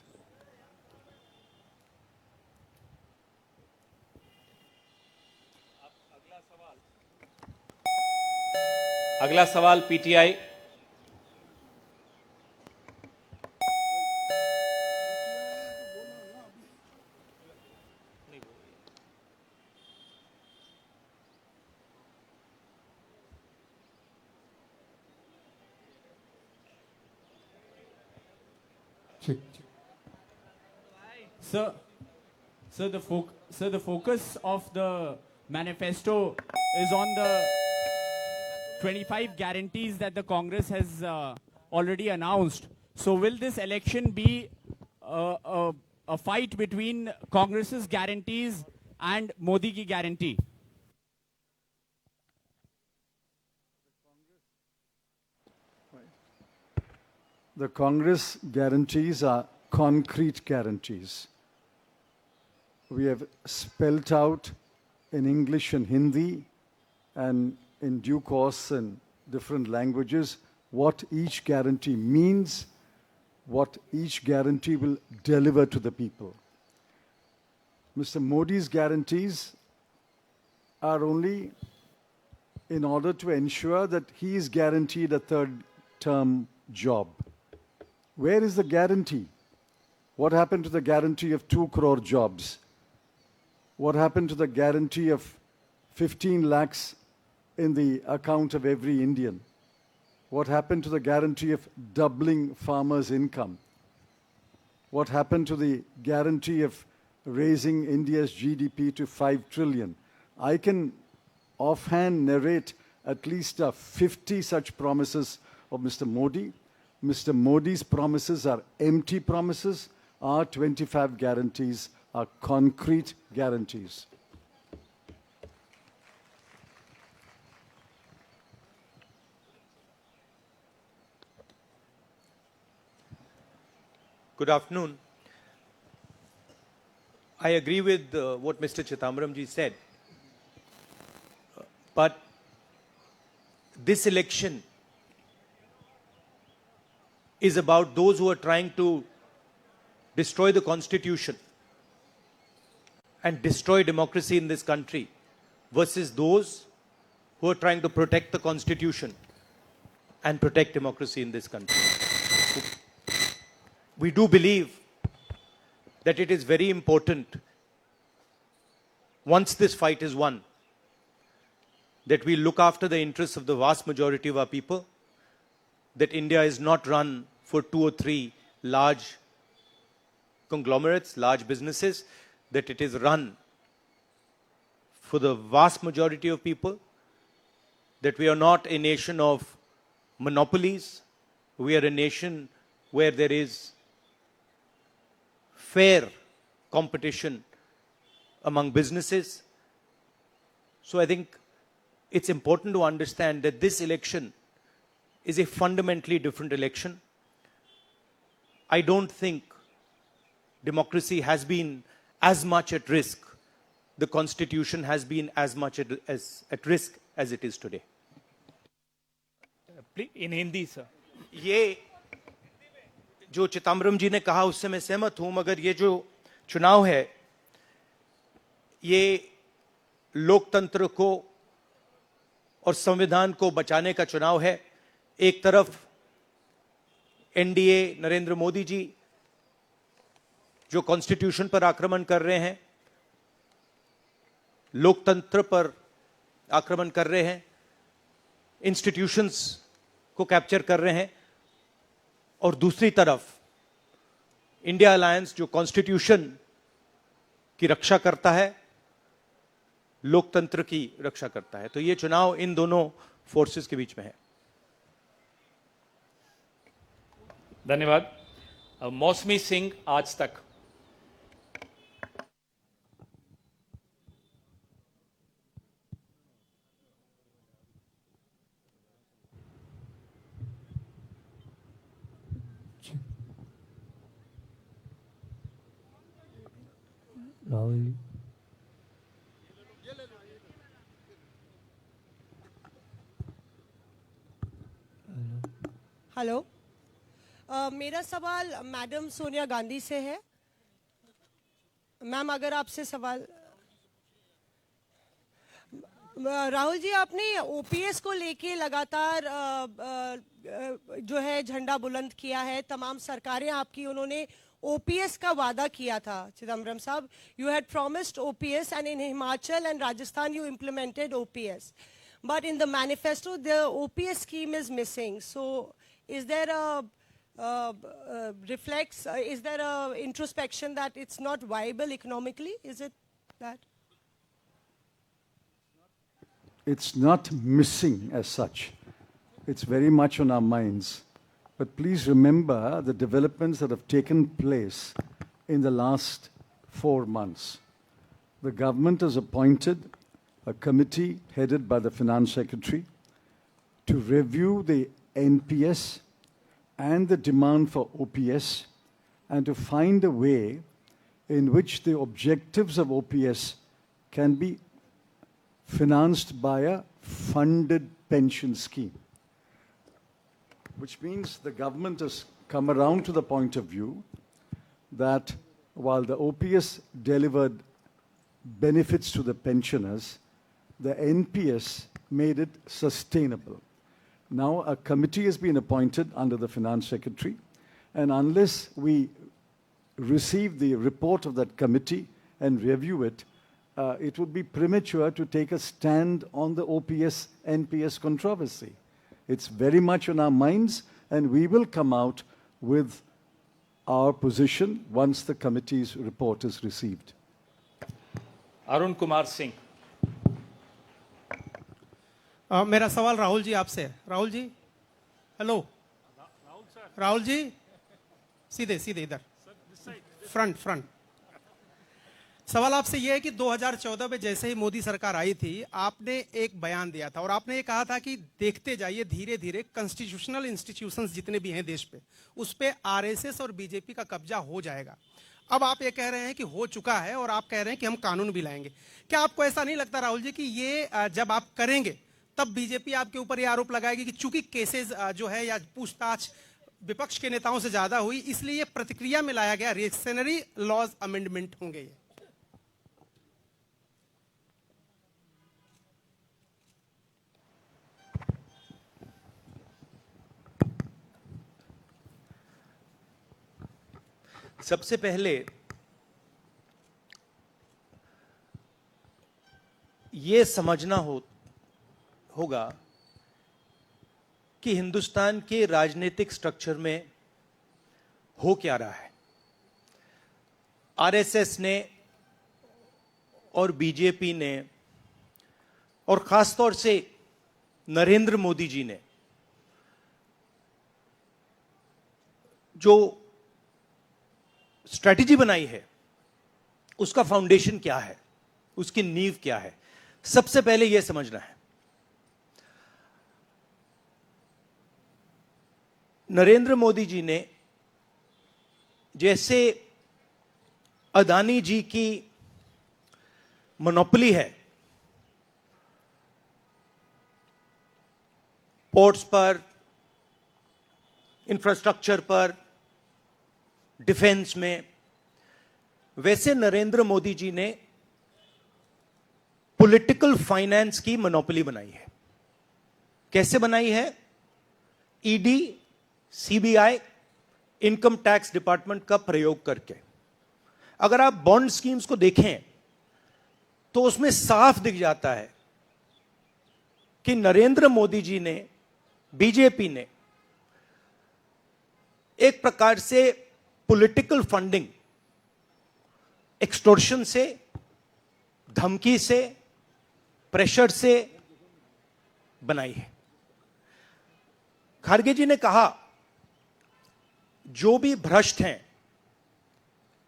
अगला सवाल PTI. Sir, the focus of the manifesto is on the 25 guarantees that the Congress has already announced. So will this election be a fight between Congress's guarantees and Modi ki guarantee? The Congress guarantees are concrete guarantees. We have spelt out in English and Hindi and in due course in different languages what each guarantee means, what each guarantee will deliver to the people. Mr. Modi's guarantees are only in order to ensure that he is guaranteed a third-term job. Where is the guarantee? What happened to the guarantee of 2 crore jobs? What happened to the guarantee of 15 lakhs in the account of every Indian? What happened to the guarantee of doubling farmers' income? What happened to the guarantee of raising India's GDP to 5 trillion? I can offhand narrate at least 50 such promises of Mr. Modi. Mr. Modi's promises are empty promises. Our 25 guarantees are concrete guarantees. Good afternoon. I agree with what Mr. Chidambaram ji said. But this election is about those who are trying to destroy the Constitution and destroy democracy in this country versus those who are trying to protect the Constitution and protect democracy in this country. We do believe that it is very important, once this fight is won, that we look after the interests of the vast majority of our people, that India is not run for 2 or 3 large conglomerates, large businesses, that it is run for the vast majority of people, that we are not a nation of monopolies, we are a nation where there is fair competition among businesses. So I think it's important to understand that this election is a fundamentally different election. I don't think democracy has been as much at risk, the Constitution has been as much at risk as it is today. In Hindi, sir. ये जो चिदम्बरम जी ने कहा उससे मैं सहमत हूं, मगर ये जो चुनाव है ये लोकतंत्र को और संविधान को बचाने का चुनाव है। एक तरफ एनडीए नरेंद्र मोदी जी जो कॉन्स्टिट्यूशन पर आक्रमण कर रहे हैं, लोकतंत्र पर आक्रमण कर रहे हैं, इंस्टीट्यूशंस को कैप्चर कर रहे हैं, और दूसरी तरफ इंडिया अलायंस जो कॉन्स्टिट्यूशन की रक्षा करता है, लोकतंत्र की रक्षा करता है। तो ये चुनाव इन दोनों फोर्सेस के बीच में है। धन्यवाद। मौसमी सिंह, आज तक। राहुल हेलो, मेरा सवाल मैडम सोनिया गांधी से है। मैम, अगर आपसे सवाल, राहुल जी, आपने ओपीएस को लेके लगातार जो है झंडा बुलंद किया है। तमाम सरकारें आपकी, उन्होंने ओपीएस का वादा किया था। चिदम्बरम साहब, you had promised OPS and in Himachal and Rajasthan you implemented OPS, but in the manifesto the OPS scheme is missing. So is there reflects, is there a introspection that it's not viable economically? Is it that? It's not missing as such. It's very much on our minds. But please remember the developments that have taken place in the last 4 months. The government has appointed a committee headed by the Finance Secretary to review the NPS and the demand for OPS and to find a way in which the objectives of OPS can be financed by a funded pension scheme. Which means the government has come around to the point of view that while the OPS delivered benefits to the pensioners, the NPS made it sustainable. Now a committee has been appointed under the Finance Secretary, and unless we receive the report of that committee and review it, it would be premature to take a stand on the OPS-NPS controversy. It's very much on our minds, and we will come out with our position once the committee's report is received. Arun Kumar Singh. मेरा सवाल राहुल जी आपसे है। Rahul ji, hello. Rahul ji, सीधे सीधे इधर, front. सवाल आपसे यह है कि 2014 में जैसे ही मोदी सरकार आई थी, आपने एक बयान दिया था और आपने ये कहा था कि देखते जाइए धीरे धीरे कॉन्स्टिट्यूशनल इंस्टीट्यूशंस जितने भी हैं देश पे, उस पे आरएसएस और बीजेपी का कब्जा हो जाएगा। अब आप ये कह रहे हैं कि हो चुका है और आप कह रहे हैं कि हम कानून भी लाएंगे। क्या आपको ऐसा नहीं लगता राहुल जी कि ये जब आप करेंगे तब बीजेपी आपके ऊपर ये आरोप लगाएगी कि चूंकि केसेस जो है या पूछताछ विपक्ष के नेताओं से ज्यादा हुई, इसलिए ये प्रतिक्रिया में लाया गया रिएक्शनरी लॉज अमेंडमेंट होंगे ये? सबसे पहले ये समझना होगा कि हिंदुस्तान के राजनीतिक स्ट्रक्चर में हो क्या रहा है। आरएसएस ने और बीजेपी ने और खासतौर से नरेंद्र मोदी जी ने जो स्ट्रैटेजी बनाई है, उसका फाउंडेशन क्या है, उसकी नींव क्या है, सबसे पहले यह समझना है। नरेंद्र मोदी जी ने जैसे अदानी जी की मोनोपोली है पोर्ट्स पर, इंफ्रास्ट्रक्चर पर, डिफेंस में, वैसे नरेंद्र मोदी जी ने पॉलिटिकल फाइनेंस की मोनोपोली बनाई है। कैसे बनाई है? ED, CBI, income tax department का प्रयोग करके। अगर आप बॉन्ड स्कीम्स को देखें तो उसमें साफ दिख जाता है कि नरेंद्र मोदी जी ने, बीजेपी ने एक प्रकार से पॉलिटिकल फंडिंग एक्सटॉर्शन से, धमकी से, प्रेशर से बनाई है। खारगे जी ने कहा जो भी भ्रष्ट हैं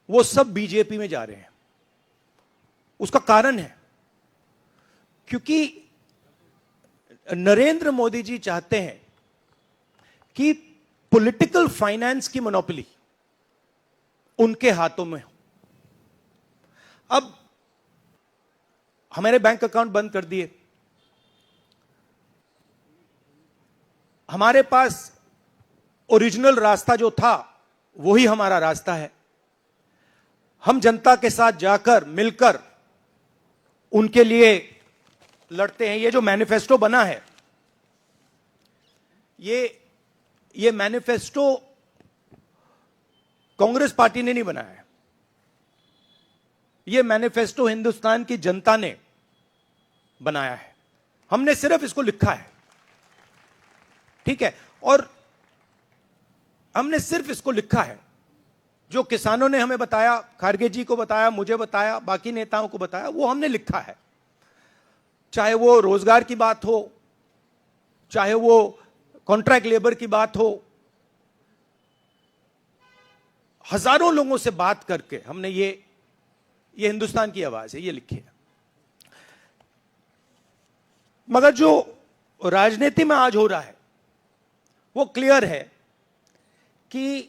वो सब बीजेपी में जा रहे हैं। उसका कारण है क्योंकि नरेंद्र मोदी जी चाहते हैं कि पॉलिटिकल फाइनेंस की मोनोपोली उनके हाथों में हो। अब हमारे बैंक अकाउंट बंद कर दिए, हमारे पास ओरिजिनल रास्ता जो था वही हमारा रास्ता है। हम जनता के साथ जाकर मिलकर उनके लिए लड़ते हैं। ये जो मैनिफेस्टो बना है, ये मैनिफेस्टो कांग्रेस पार्टी ने नहीं बनाया है। ये मैनिफेस्टो हिंदुस्तान की जनता ने बनाया है। हमने सिर्फ इसको लिखा है, ठीक है। और हमने सिर्फ इसको लिखा है। जो किसानों ने हमें बताया, खारगे जी को बताया, मुझे बताया, बाकी नेताओं को बताया, वो हमने लिखा है। चाहे वो रोजगार की बात हो, चाहे वो कॉन्ट्रैक्ट लेबर की बात हो, हजारों लोगों से बात करके हमने ये हिंदुस्तान की आवाज है, ये लिखी है। मगर जो राजनीति में आज हो रहा है वो क्लियर है कि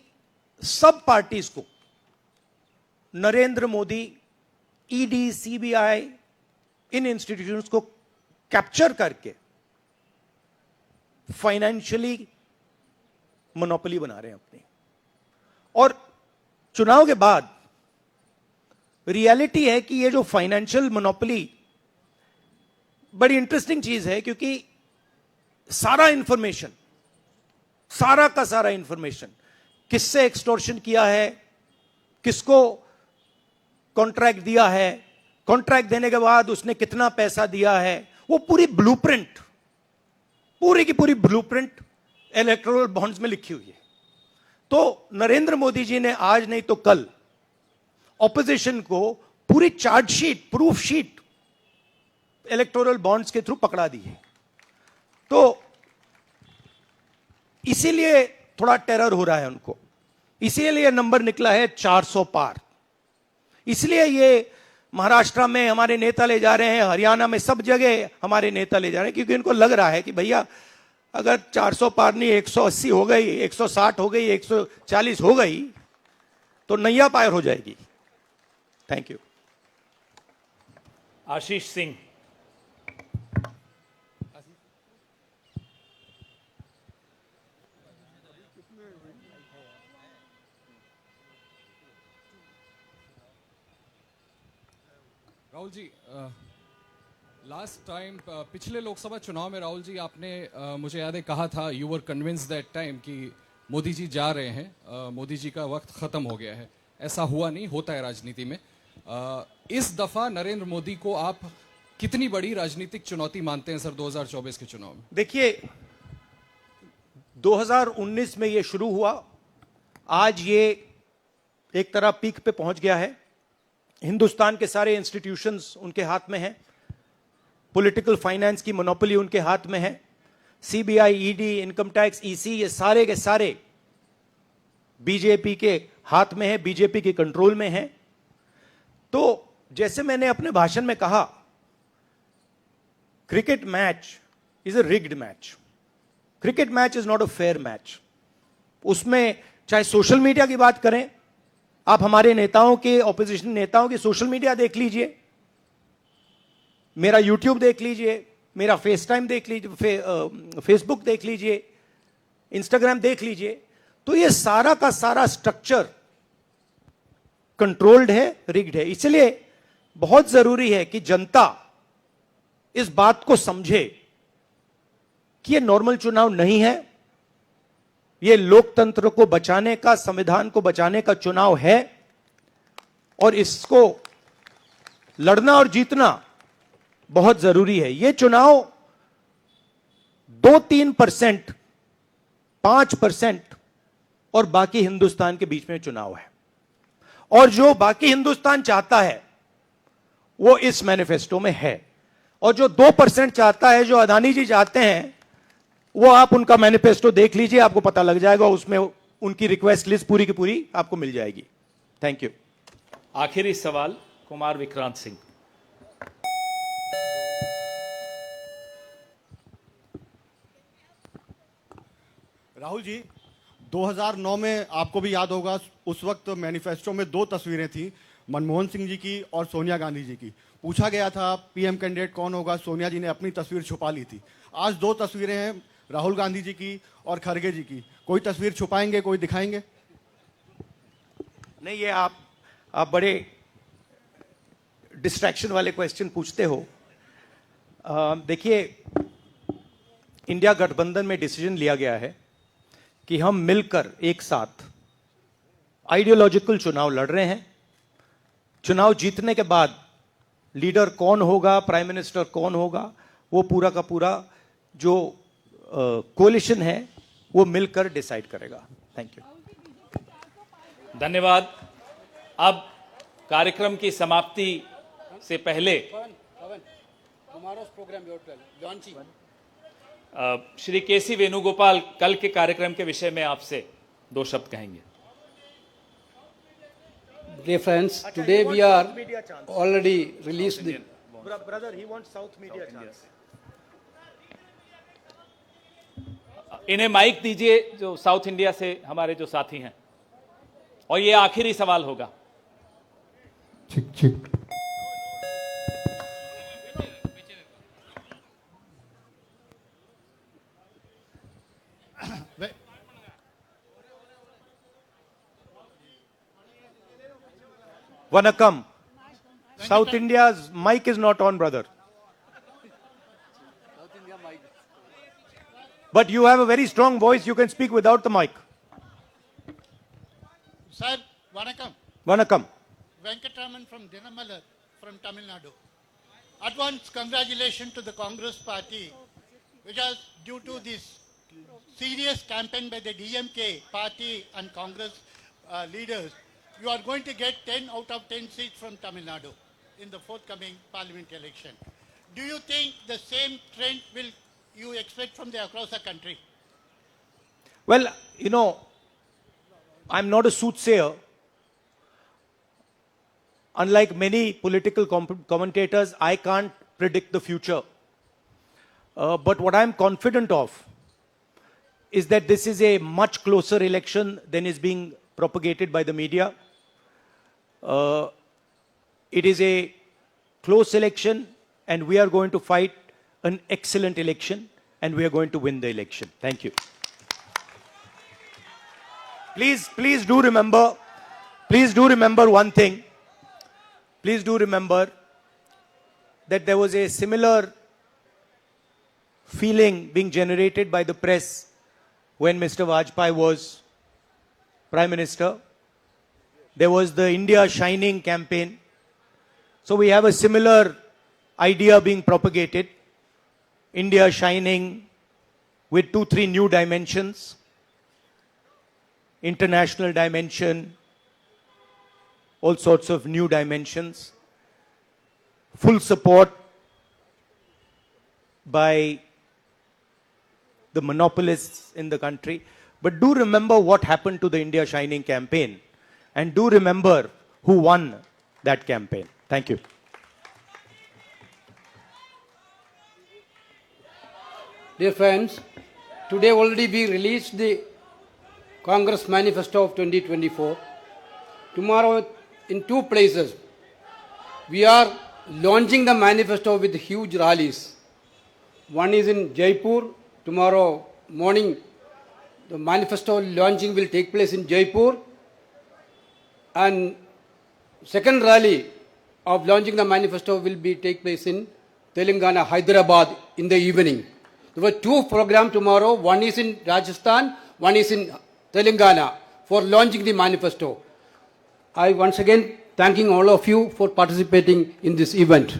सब पार्टीज को नरेंद्र मोदी, ईडी, सीबीआई, इन इंस्टीट्यूशंस को कैप्चर करके फाइनेंशियली मोनोपोली बना रहे हैं अपनी। और चुनाव के बाद रियलिटी है कि ये जो फाइनेंशियल मोनोपोली बड़ी इंटरेस्टिंग चीज है, क्योंकि सारा इंफॉर्मेशन, सारा का सारा इंफॉर्मेशन, किससे एक्सटॉर्शन किया है, किसको कॉन्ट्रैक्ट दिया है, कॉन्ट्रैक्ट देने के बाद उसने कितना पैसा दिया है, वो पूरी ब्लूप्रिंट, पूरी की पूरी ब्लूप्रिंट इलेक्टोरल बॉन्ड्स में लिखी हुई है। तो नरेंद्र मोदी जी ने आज नहीं तो कल ऑपोजिशन को पूरी chargesheet, proof sheet electoral bonds के थ्रू पकड़ा दी है। तो इसीलिए थोड़ा टेरर हो रहा है उनको, इसीलिए नंबर निकला है 400 पार। इसलिए ये महाराष्ट्र में हमारे नेता ले जा रहे हैं, हरियाणा में सब जगह हमारे नेता ले जा रहे हैं, क्योंकि इनको लग रहा है कि भैया अगर 400 पार नहीं 180 हो गई, 160 हो गई, 140 हो गई तो नैया पार हो जाएगी। Thank you. Ashish Singh. Rahul ji, last time पिछले लोकसभा चुनाव में राहुल जी आपने मुझे याद है कहा था, you were convinced that time कि मोदी जी जा रहे हैं, मोदी जी का वक्त खत्म हो गया है। ऐसा हुआ नहीं, होता है राजनीति में। इस दफा नरेंद्र मोदी को आप कितनी बड़ी राजनीतिक चुनौती मानते हैं सर 2024 के चुनाव में? देखिए, 2019 में ये शुरू हुआ, आज ये एक तरह पीक पे पहुंच गया है। हिंदुस्तान के सारे इंस्टीट्यूशंस उनके हाथ में हैं, पॉलिटिकल फाइनेंस की मोनोपोली उनके हाथ में है। CBI, ED, income tax, EC, ये सारे के सारे बीजेपी के हाथ में है, बीजेपी के कंट्रोल में है। तो जैसे मैंने अपने भाषण में कहा, cricket match is a rigged match. Cricket match is not a fair match. उसमें चाहे सोशल मीडिया की बात करें, आप हमारे नेताओं के, ऑपोजिशन नेताओं के सोशल मीडिया देख लीजिए, मेरा यूट्यूब देख लीजिए, मेरा फेस टाइम देख लीजिए, फेसबुक देख लीजिए, इंस्टाग्राम देख लीजिए, तो ये सारा का सारा स्ट्रक्चर कंट्रोल्ड है, रिग्ड है। इसलिए बहुत जरूरी है कि जनता इस बात को समझे कि ये नॉर्मल चुनाव नहीं है, ये लोकतंत्र को बचाने का, संविधान को बचाने का चुनाव है, और इसको लड़ना और जीतना बहुत जरूरी है। ये चुनाव 2-3%, 5% और बाकी हिंदुस्तान के बीच में चुनाव है। और जो बाकी हिंदुस्तान चाहता है वो इस मैनिफेस्टो में है, और जो 2% चाहता है, जो अदानी जी चाहते हैं, वो आप उनका मैनिफेस्टो देख लीजिए, आपको पता लग जाएगा। उसमें उनकी रिक्वेस्ट लिस्ट पूरी की पूरी आपको मिल जाएगी। Thank you. आखिरी सवाल कुमार विक्रांत सिंह। राहुल जी, 2009 में आपको भी याद होगा, उस वक्त मैनिफेस्टो में 2 तस्वीरें थी, मनमोहन सिंह जी की और सोनिया गांधी जी की। पूछा गया था पीएम कैंडिडेट कौन होगा, सोनिया जी ने अपनी तस्वीर छुपा ली थी। आज 2 तस्वीरें हैं, राहुल गांधी जी की और खड़गे जी की। कोई तस्वीर छुपाएंगे, कोई दिखाएंगे? नहीं, ये आप बड़े डिस्ट्रैक्शन वाले क्वेश्चन पूछते हो। देखिए, इंडिया गठबंधन में डिसीजन लिया गया है कि हम मिलकर एक साथ आइडियोलॉजिकल चुनाव लड़ रहे हैं। चुनाव जीतने के बाद लीडर कौन होगा, प्राइम मिनिस्टर कौन होगा, वो पूरा का पूरा जो कोलिशन है वो मिलकर डिसाइड करेगा। Thank you. धन्यवाद। अब कार्यक्रम की समाप्ति से पहले श्री केसी वेणुगोपाल कल के कार्यक्रम के विषय में आपसे 2 शब्द कहेंगे। Dear friends, today we are already released the Brother, he wants South media chance. इन्हें माइक दीजिए जो साउथ इंडिया से हमारे जो साथी हैं, और ये आखिरी सवाल होगा। chick chick. Vanakkam. South India's mic is not on, brother. But you have a very strong voice. You can speak without the mic. Sir, Vanakkam. Vanakkam. Venkatraman from Dinamalar from Tamil Nadu. Advance congratulations to the Congress party, because due to this serious campaign by the DMK party and Congress leaders, you are going to get 10 out of 10 seats from Tamil Nadu in the forthcoming parliament election. Do you think the same trend will you expect from the across the country? Well, you know, I'm not a soothsayer. Unlike many political commentators, I can't predict the future. But what I'm confident of is that this is a much closer election than is being propagated by the media. It is a close election, and we are going to fight an excellent election, and we are going to win the election. Thank you. Please do remember one thing. Please do remember that there was a similar feeling being generated by the press when Mr. Vajpayee was Prime Minister. There was the India Shining campaign. So we have a similar idea being propagated. India Shining with 2-3 new dimensions. International dimension, all sorts of new dimensions. Full support by the monopolists in the country. But do remember what happened to the India Shining campaign, and do remember who won that campaign. Thank you. Dear friends, today already we released the Congress Manifesto of 2024. Tomorrow in 2 places we are launching the manifesto with huge rallies. One is in Jaipur. Tomorrow morning the manifesto launching will take place in Jaipur, and second rally of launching the manifesto will take place in Telangana, Hyderabad in the evening. There were 2 programs tomorrow. One is in Rajasthan, one is in Telangana for launching the manifesto. I once again thanking all of you for participating in this event.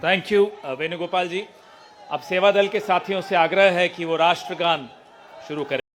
Thank you Venugopal ji. अब सेवा दल के साथियों से आग्रह है कि वो राष्ट्रगान शुरू करें।